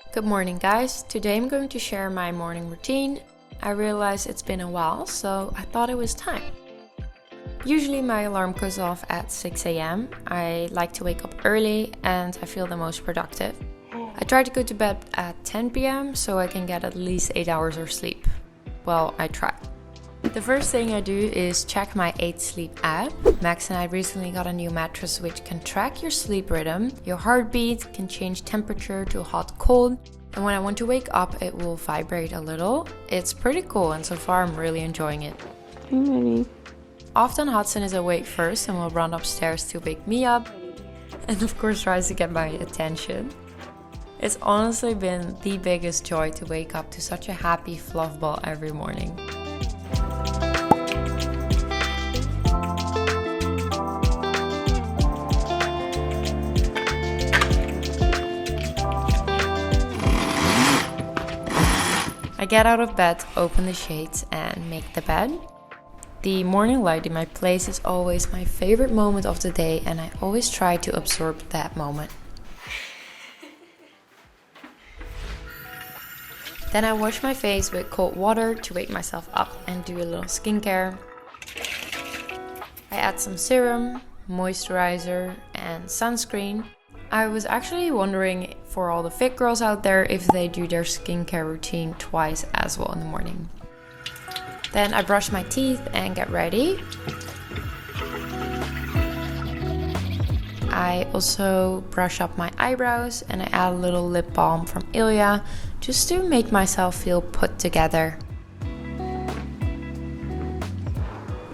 Good morning, guys. Today I'm going to share my morning routine. I realized it's been a while, so I thought it was time. Usually my alarm goes off at 6 a.m. I like to wake up early and I feel the most productive. I try to go to bed at 10 p.m. so I can get at least 8 hours of sleep. Well, I try. The first thing I do is check my 8 Sleep app. Max and I recently got a new mattress which can track your sleep rhythm, your heartbeat, can change temperature to hot, cold, and when I want to wake up it will vibrate a little. It's pretty cool and so far I'm really enjoying it. I'm ready. Often Hudson is awake first and will run upstairs to wake me up and of course tries to get my attention. It's honestly been the biggest joy to wake up to such a happy fluff ball every morning. I get out of bed, open the shades and make the bed. The morning light in my place is always my favorite moment of the day and I always try to absorb that moment. Then I wash my face with cold water to wake myself up and do a little skincare. I add some serum, moisturizer and sunscreen. I was actually wondering for all the fit girls out there if they do their skincare routine twice as well in the morning. Then I brush my teeth and get ready. I also brush up my eyebrows and I add a little lip balm from Ilia just to make myself feel put together.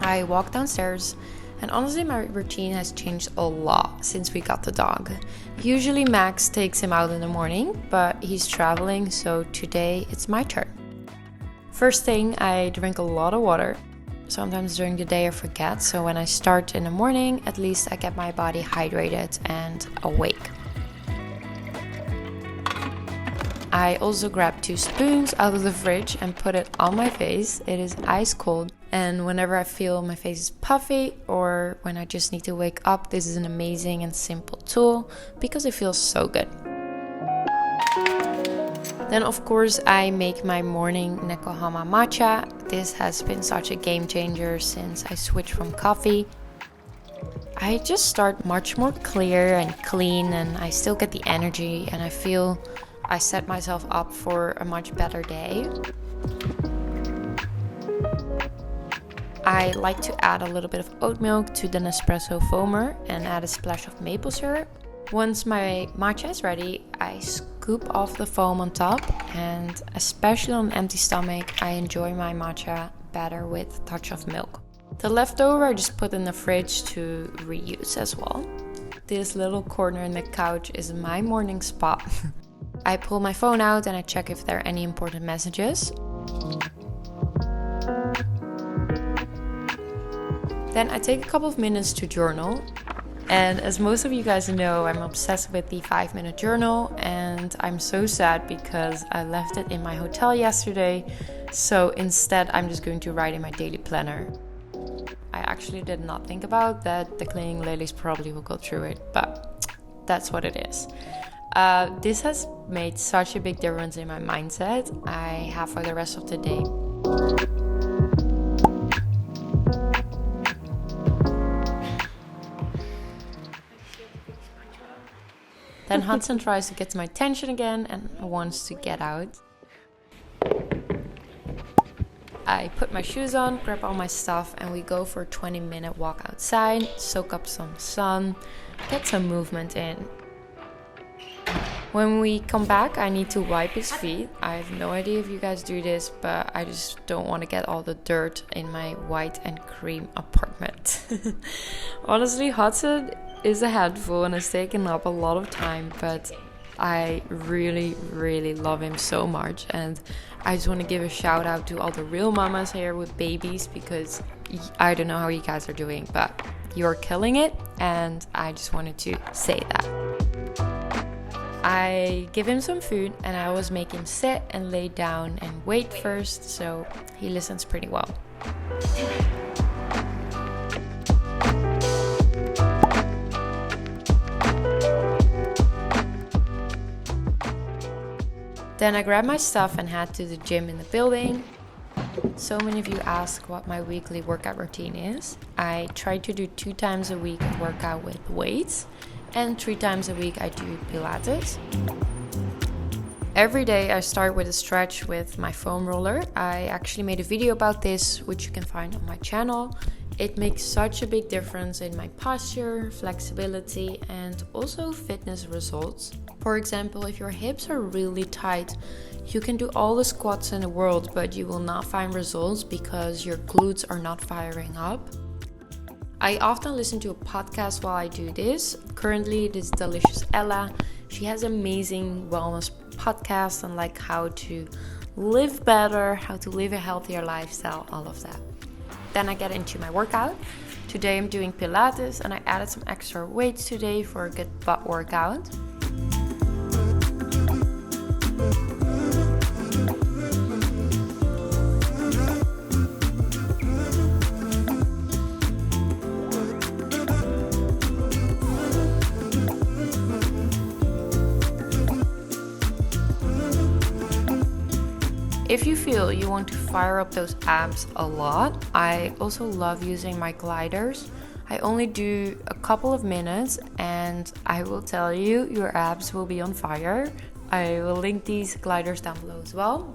I walk downstairs and honestly my routine has changed a lot since we got the dog. Usually Max takes him out in the morning, but he's traveling, so today it's my turn. First thing, I drink a lot of water. Sometimes during the day I forget, so when I start in the morning, at least I get my body hydrated and awake. I also grab 2 spoons out of the fridge and put it on my face. It is ice cold. And whenever I feel my face is puffy or when I just need to wake up, this is an amazing and simple tool because it feels so good. Then of course I make my morning Nekohama matcha. This has been such a game changer since I switched from coffee. I just start much more clear and clean and I still get the energy and I feel I set myself up for a much better day. I like to add a little bit of oat milk to the Nespresso foamer and add a splash of maple syrup. Once my matcha is ready, I scoop off the foam on top and especially on an empty stomach, I enjoy my matcha better with a touch of milk. The leftover I just put in the fridge to reuse as well. This little corner in the couch is my morning spot. I pull my phone out and I check if there are any important messages. Then I take a couple of minutes to journal. And as most of you guys know, I'm obsessed with the 5-minute journal and I'm so sad because I left it in my hotel yesterday. So instead, I'm just going to write in my daily planner. I actually did not think about that. The cleaning ladies probably will go through it, but that's what it is. This has made such a big difference in my mindset I have for the rest of the day. Then Hudson tries to get my attention again and wants to get out. I put my shoes on, grab all my stuff, and we go for a 20-minute walk outside, soak up some sun, get some movement in. When we come back, I need to wipe his feet. I have no idea if you guys do this, but I just don't want to get all the dirt in my white and cream apartment. Honestly, Hudson is a handful and has taken up a lot of time, but I really love him so much. And I just want to give a shout out to all the real mamas here with babies because I don't know how you guys are doing, but you're killing it. And I just wanted to say that. I give him some food and I always make him sit and lay down and wait first, so he listens pretty well. Then I grabbed my stuff and head to the gym in the building. So many of you ask what my weekly workout routine is. I try to do 2 times a week a workout with weights, and 3 times a week I do Pilates. Every day I start with a stretch with my foam roller. I actually made a video about this, which you can find on my channel. It makes such a big difference in my posture, flexibility, and also fitness results. For example, if your hips are really tight, you can do all the squats in the world, but you will not find results because your glutes are not firing up. I often listen to a podcast while I do this. Currently, it is Delicious Ella. She has amazing wellness podcasts on like how to live better, how to live a healthier lifestyle, all of that. Then I get into my workout. Today I'm doing Pilates and I added some extra weights today for a good butt workout. If you feel you want to fire up those abs a lot, I also love using my gliders. I only do a couple of minutes and I will tell you, your abs will be on fire. I will link these gliders down below as well.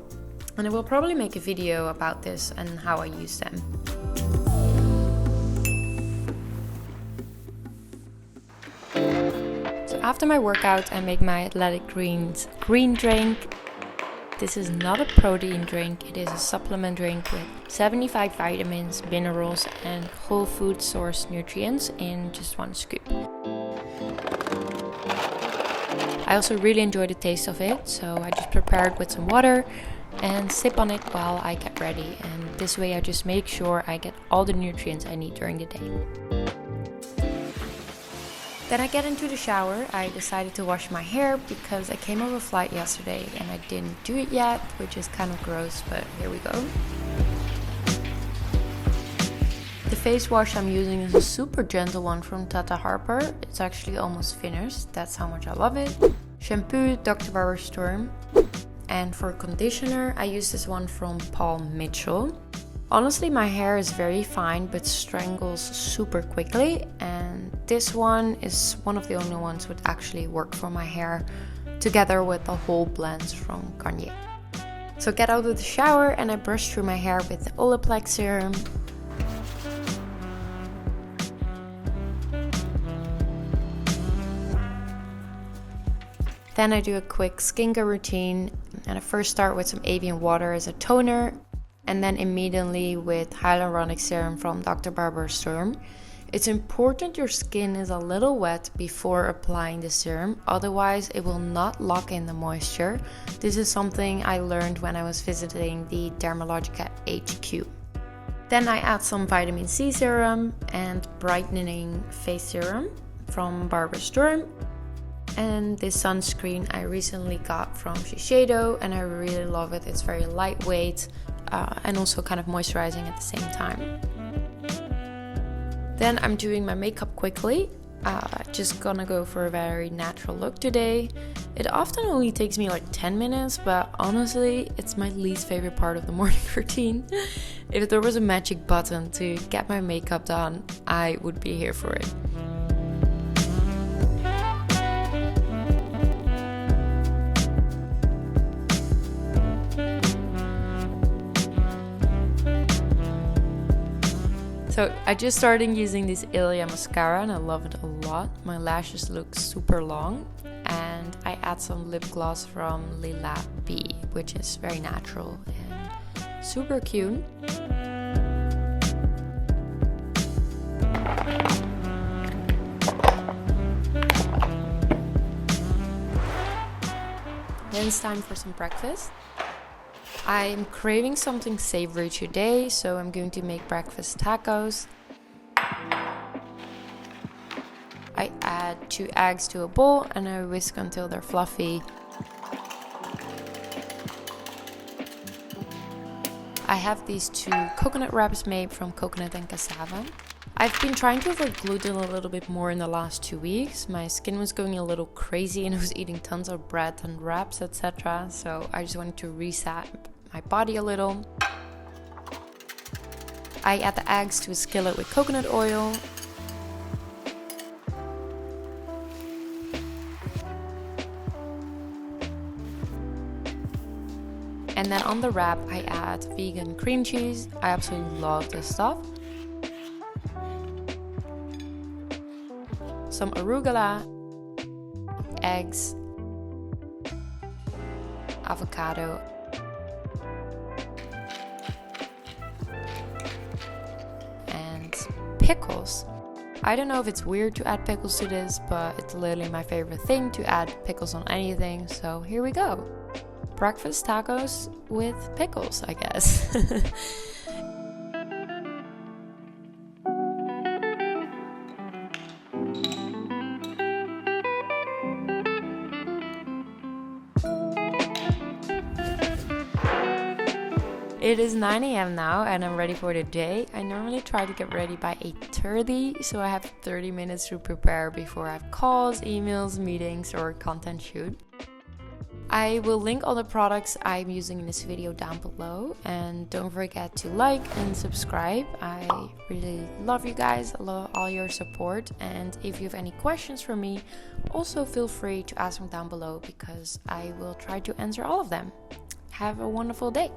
And I will probably make a video about this and how I use them. So after my workout, I make my Athletic Greens green drink. This is not a protein drink, it is a supplement drink with 75 vitamins, minerals and whole food source nutrients in just 1 scoop. I also really enjoy the taste of it, so I just prepare it with some water and sip on it while I get ready. And this way I just make sure I get all the nutrients I need during the day. Then I get into the shower. I decided to wash my hair because I came off a flight yesterday and I didn't do it yet, which is kind of gross, but here we go. The face wash I'm using is a super gentle one from Tata Harper. It's actually almost finished, that's how much I love it. Shampoo, Dr. Barbara Sturm. And for conditioner, I use this one from Paul Mitchell. Honestly, my hair is very fine but strangles super quickly, and this one is one of the only ones that actually work for my hair, together with the whole blends from Garnier. So get out of the shower and I brush through my hair with the Olaplex serum. Then I do a quick skincare routine, and I first start with some avian water as a toner, and then immediately with hyaluronic serum from Dr. Barbara Sturm. It's important your skin is a little wet before applying the serum, otherwise it will not lock in the moisture. This is something I learned when I was visiting the Dermalogica HQ. Then I add some vitamin C serum and brightening face serum from Barbara Sturm. And this sunscreen I recently got from Shiseido and I really love it. It's very lightweight and also kind of moisturizing at the same time. Then I'm doing my makeup quickly. Just gonna go for a very natural look today. It often only takes me like 10 minutes, but honestly, it's my least favorite part of the morning routine. If there was a magic button to get my makeup done, I would be here for it. So I just started using this Ilia mascara and I love it a lot. My lashes look super long, and I add some lip gloss from Lila B, which is very natural and super cute. Then it's time for some breakfast. I'm craving something savory today, so I'm going to make breakfast tacos. I add 2 eggs to a bowl and I whisk until they're fluffy. I have these 2 coconut wraps made from coconut and cassava. I've been trying to avoid gluten a little bit more in the last 2 weeks. My skin was going a little crazy and I was eating tons of bread and wraps, etc. So I just wanted to reset my body a little. I add the eggs to a skillet with coconut oil. And then on the wrap, I add vegan cream cheese. I absolutely love this stuff. Some arugula, eggs, avocado, and pickles. I don't know if it's weird to add pickles to this, but it's literally my favorite thing to add pickles on anything. So here we go. Breakfast tacos with pickles, I guess. It is 9 a.m. now and I'm ready for the day. I normally try to get ready by 8:30, so I have 30 minutes to prepare before I have calls, emails, meetings, or content shoot. I will link all the products I'm using in this video down below, and don't forget to like and subscribe. I really love you guys, I love all your support, and if you have any questions for me, also feel free to ask them down below because I will try to answer all of them. Have a wonderful day.